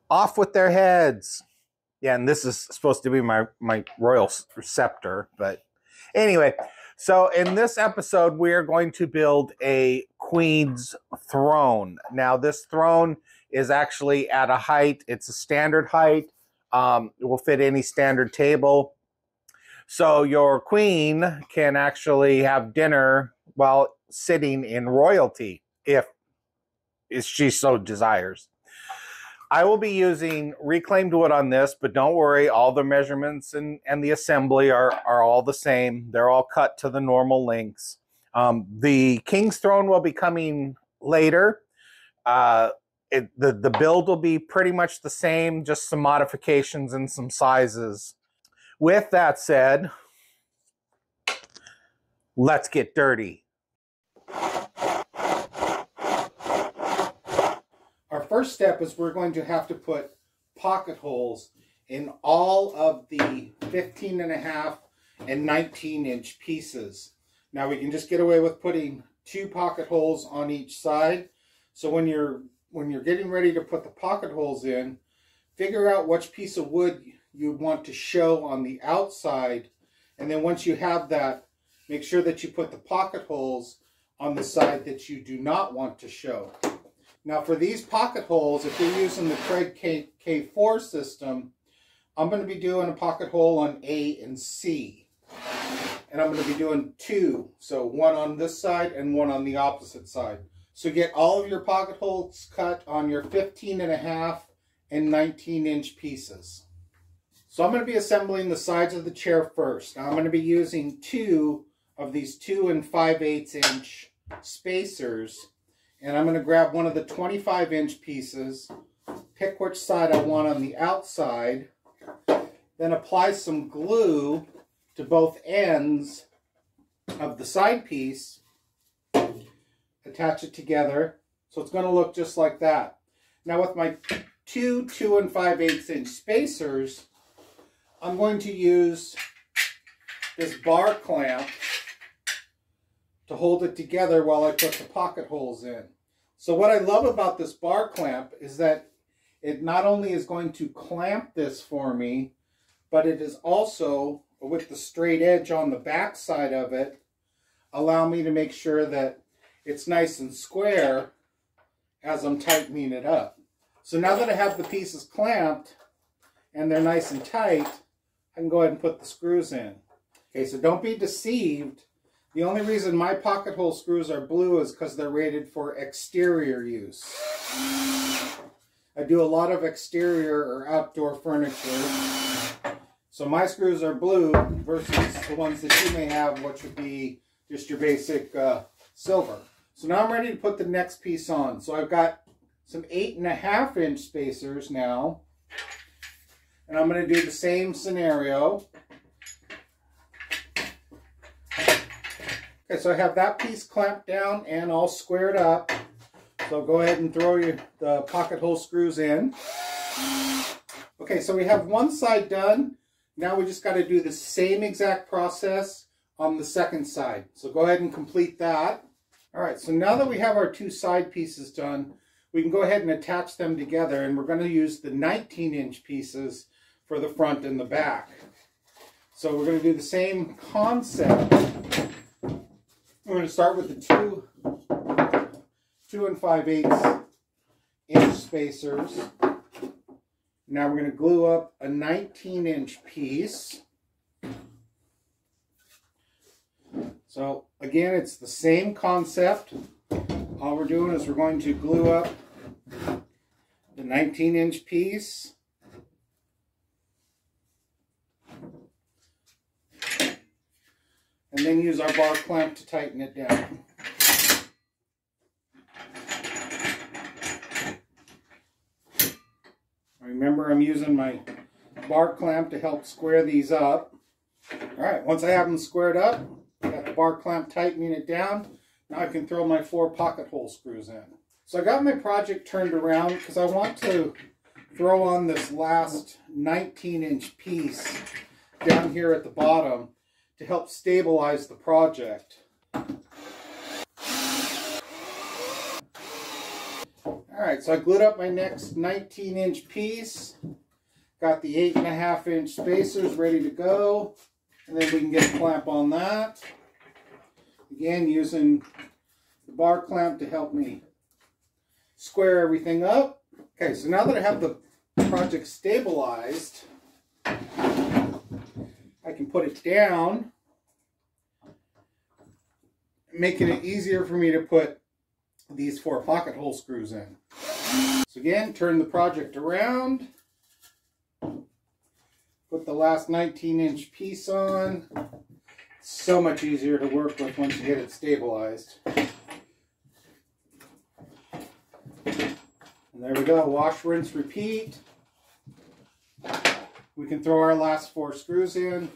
Off with their heads. Yeah, and this is supposed to be my royal scepter, but anyway. So in this episode, we are going to build a queen's throne. Now, this throne is actually at a height. It's a standard height. It will fit any standard table. So your queen can actually have dinner while sitting in royalty, if she so desires. I will be using reclaimed wood on this, but don't worry, all the measurements and the assembly are all the same. They're all cut to the normal lengths. The king's throne will be coming later. The build will be pretty much the same, just some modifications and some sizes. With that said, let's get dirty. Our first step is we're going to have to put pocket holes in all of the 15.5 and 19-inch pieces. Now we can just get away with putting 2 pocket holes on each side. So when you're getting ready to put the pocket holes in, figure out which piece of wood you want to show on the outside, and then once you have that, make sure that you put the pocket holes on the side that you do not want to show. Now for these pocket holes, if you're using the Craig K4 system, I'm going to be doing a pocket hole on A and C. And I'm going to be doing 2. So one on this side and one on the opposite side. So get all of your pocket holes cut on your 15.5 and 19-inch pieces. So I'm going to be assembling the sides of the chair first. Now I'm going to be using 2 of these 2 5/8 inch spacers. And I'm going to grab one of the 25-inch pieces, pick which side I want on the outside, then apply some glue to both ends of the side piece, attach it together, so it's going to look just like that. Now with my 2 5/8 inch spacers, I'm going to use this bar clamp to hold it together while I put the pocket holes in. So what I love about this bar clamp is that it not only is going to clamp this for me, but it is also, with the straight edge on the back side of it, allow me to make sure that it's nice and square as I'm tightening it up. So now that I have the pieces clamped and they're nice and tight, I can go ahead and put the screws in. Okay, so don't be deceived. The only reason my pocket hole screws are blue is because they're rated for exterior use. I do a lot of exterior or outdoor furniture. So my screws are blue versus the ones that you may have, which would be just your basic silver. So now I'm ready to put the next piece on. So I've got some 8.5 inch spacers now. And I'm going to do the same scenario. Okay, so I have that piece clamped down and all squared up. So go ahead and throw the pocket hole screws in. Okay, so we have one side done. Now we just got to do the same exact process on the second side. So go ahead and complete that. All right, so now that we have our 2 side pieces done, we can go ahead and attach them together, and we're going to use the 19-inch pieces for the front and the back. So we're going to do the same concept. We're going to start with the 2 5/8 inch spacers. Now we're going to glue up a 19-inch piece. So again, it's the same concept. All we're doing is we're going to glue up the 19-inch piece. And then use our bar clamp to tighten it down. Remember, I'm using my bar clamp to help square these up. All right, once I have them squared up, I got the bar clamp tightening it down. Now I can throw my 4 pocket hole screws in. So I got my project turned around because I want to throw on this last 19-inch piece down here at the bottom to help stabilize the project. All Alright, so I glued up my next 19-inch piece. Got the 8.5-inch spacers ready to go. And then we can get a clamp on that. Again, using the bar clamp to help me square everything up. Okay, so now that I have the project stabilized, I can put it down, making it easier for me to put these 4 pocket hole screws in. So again, turn the project around, put the last 19-inch piece on. It's so much easier to work with once you get it stabilized. And there we go, wash, rinse, repeat. We can throw our last 4 screws in.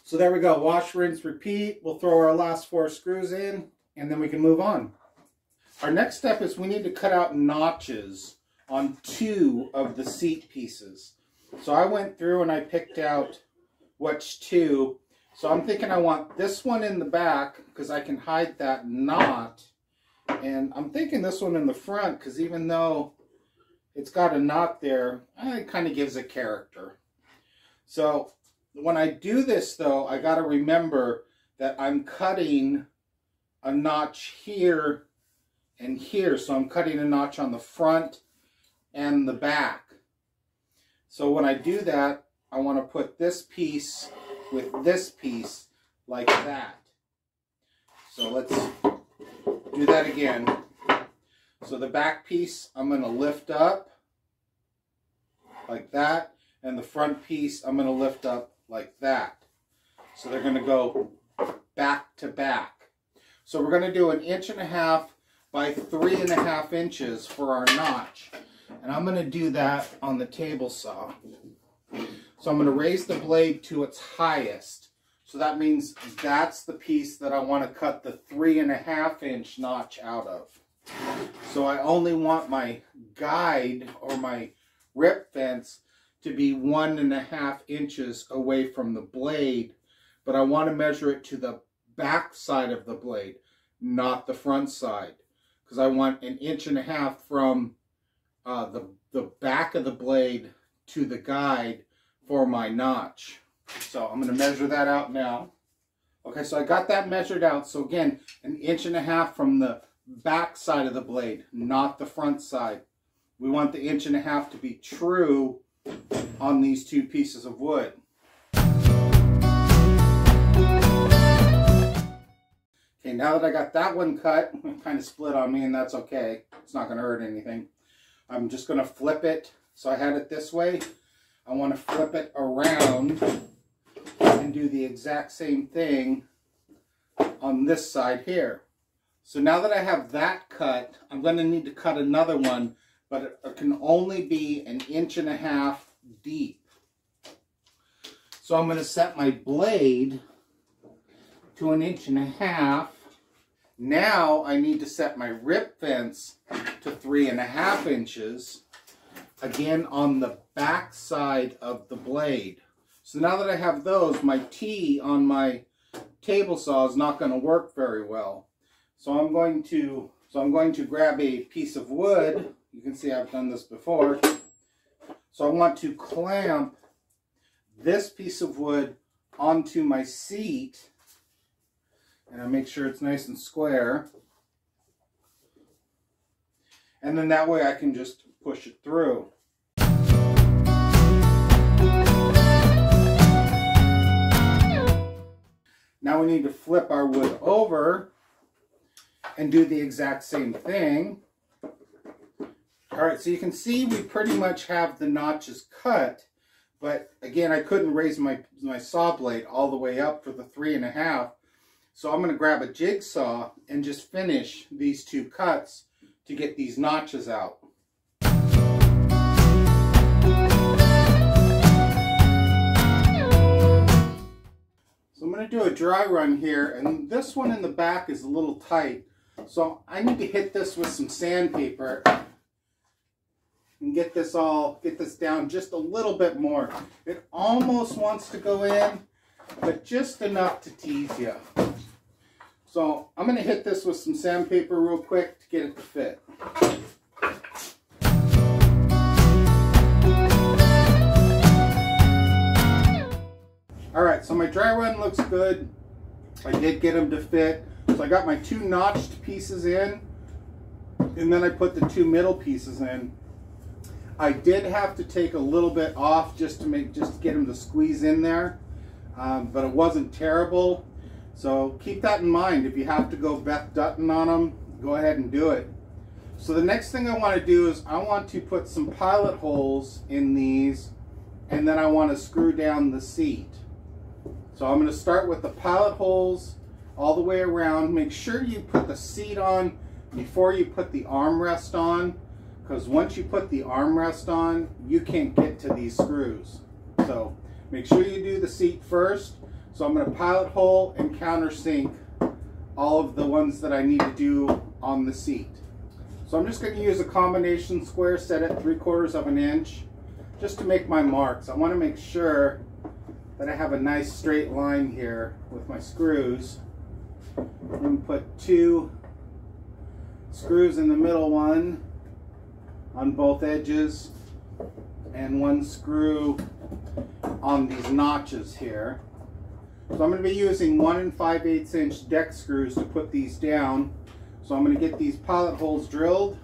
So there we go, wash, rinse, repeat. We'll throw our last 4 screws in and then we can move on. Our next step is we need to cut out notches on 2 of the seat pieces. So I went through and I picked out which 2. So I'm thinking I want this one in the back because I can hide that knot. And I'm thinking this one in the front because even though it's got a knot there, it kind of gives it character. So when I do this though, I got to remember that I'm cutting a notch here and here. So I'm cutting a notch on the front and the back. So when I do that, I want to put this piece with this piece like that. So let's do that again. So the back piece I'm going to lift up like that, and the front piece I'm going to lift up like that. So they're going to go back to back. So we're going to do 1.5 inches by 3.5 inches for our notch. And I'm going to do that on the table saw. So I'm going to raise the blade to its highest. So that means that's the piece that I want to cut the 3.5-inch notch out of. So I only want my guide or my rip fence to be 1.5 inches away from the blade, but I want to measure it to the back side of the blade, not the front side, because I want 1.5 inches from the back of the blade to the guide for my notch. So I'm going to measure that out now. Okay, so I got that measured out. So again, 1.5 inches from the back side of the blade, not the front side. We want the 1.5 inches to be true on these 2 pieces of wood. Okay, now that I got that one cut, it kind of split on me, and that's okay. It's not going to hurt anything. I'm just going to flip it. So I had it this way. I want to flip it around and do the exact same thing on this side here. So now that I have that cut, I'm going to need to cut another one, but it can only be 1.5 inches deep. So I'm going to set my blade to 1.5 inches. Now I need to set my rip fence to 3.5 inches, again on the back side of the blade. So now that I have those, my T on my table saw is not going to work very well. So I'm going to grab a piece of wood. You can see I've done this before. So I want to clamp this piece of wood onto my seat, and I make sure it's nice and square. And then that way I can just push it through. Now we need to flip our wood over and do the exact same thing. Alright, so you can see we pretty much have the notches cut, but again, I couldn't raise my saw blade all the way up for the 3.5. So I'm going to grab a jigsaw and just finish these 2 cuts to get these notches out. So I'm going to do a dry run here, and this one in the back is a little tight. So I need to hit this with some sandpaper and get this down just a little bit more. It almost wants to go in, but just enough to tease you. So I'm going to hit this with some sandpaper real quick to get it to fit. Alright, so my dry run looks good. I did get them to fit. So I got my 2 notched pieces in, and then I put the 2 middle pieces in. I did have to take a little bit off just to get them to squeeze in there, but it wasn't terrible. So keep that in mind. If you have to go Beth Dutton on them, go ahead and do it. So the next thing I want to do is I want to put some pilot holes in these, and then I want to screw down the seat. So I'm going to start with the pilot holes all the way around. Make sure you put the seat on before you put the armrest on, because once you put the armrest on, you can't get to these screws. So make sure you do the seat first. So I'm going to pilot hole and countersink all of the ones that I need to do on the seat. So I'm just going to use a combination square set at 3/4 of an inch just to make my marks. I want to make sure that I have a nice straight line here with my screws. I'm going to put 2 screws in the middle one on both edges and 1 screw on these notches here. So I'm going to be using 1 5/8 inch deck screws to put these down. So I'm going to get these pilot holes drilled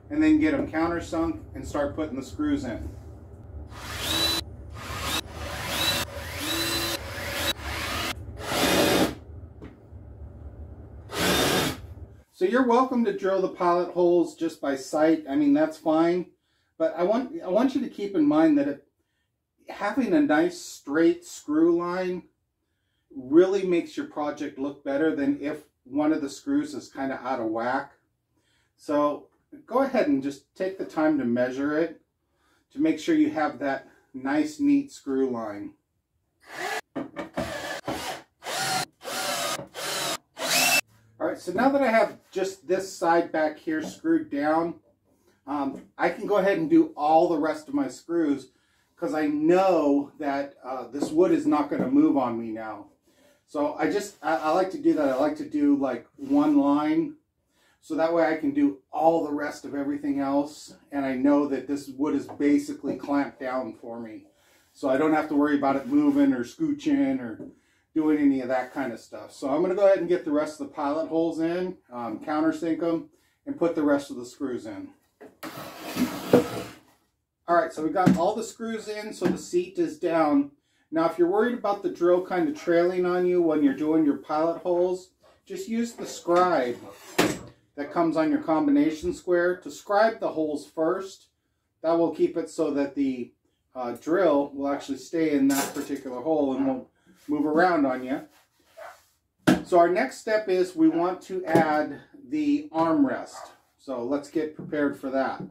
and then get them countersunk and start putting the screws in. So you're welcome to drill the pilot holes just by sight. I mean, that's fine. But I want you to keep in mind that having a nice straight screw line really makes your project look better than if one of the screws is kind of out of whack. So go ahead and just take the time to measure it to make sure you have that nice, neat screw line. Alright, so now that I have just this side back here screwed down, I can go ahead and do all the rest of my screws because I know that this wood is not going to move on me now. So I like to do that. I like to do like 1 line, so that way I can do all the rest of everything else, and I know that this wood is basically clamped down for me. So I don't have to worry about it moving or scooching or doing any of that kind of stuff. So I'm going to go ahead and get the rest of the pilot holes in, countersink them, and put the rest of the screws in. Alright, so we got all the screws in, so the seat is down. Now if you're worried about the drill kind of trailing on you when you're doing your pilot holes, just use the scribe that comes on your combination square to scribe the holes first. That will keep it so that the drill will actually stay in that particular hole and won't move around on you. So our next step is we want to add the armrest. So let's get prepared for that.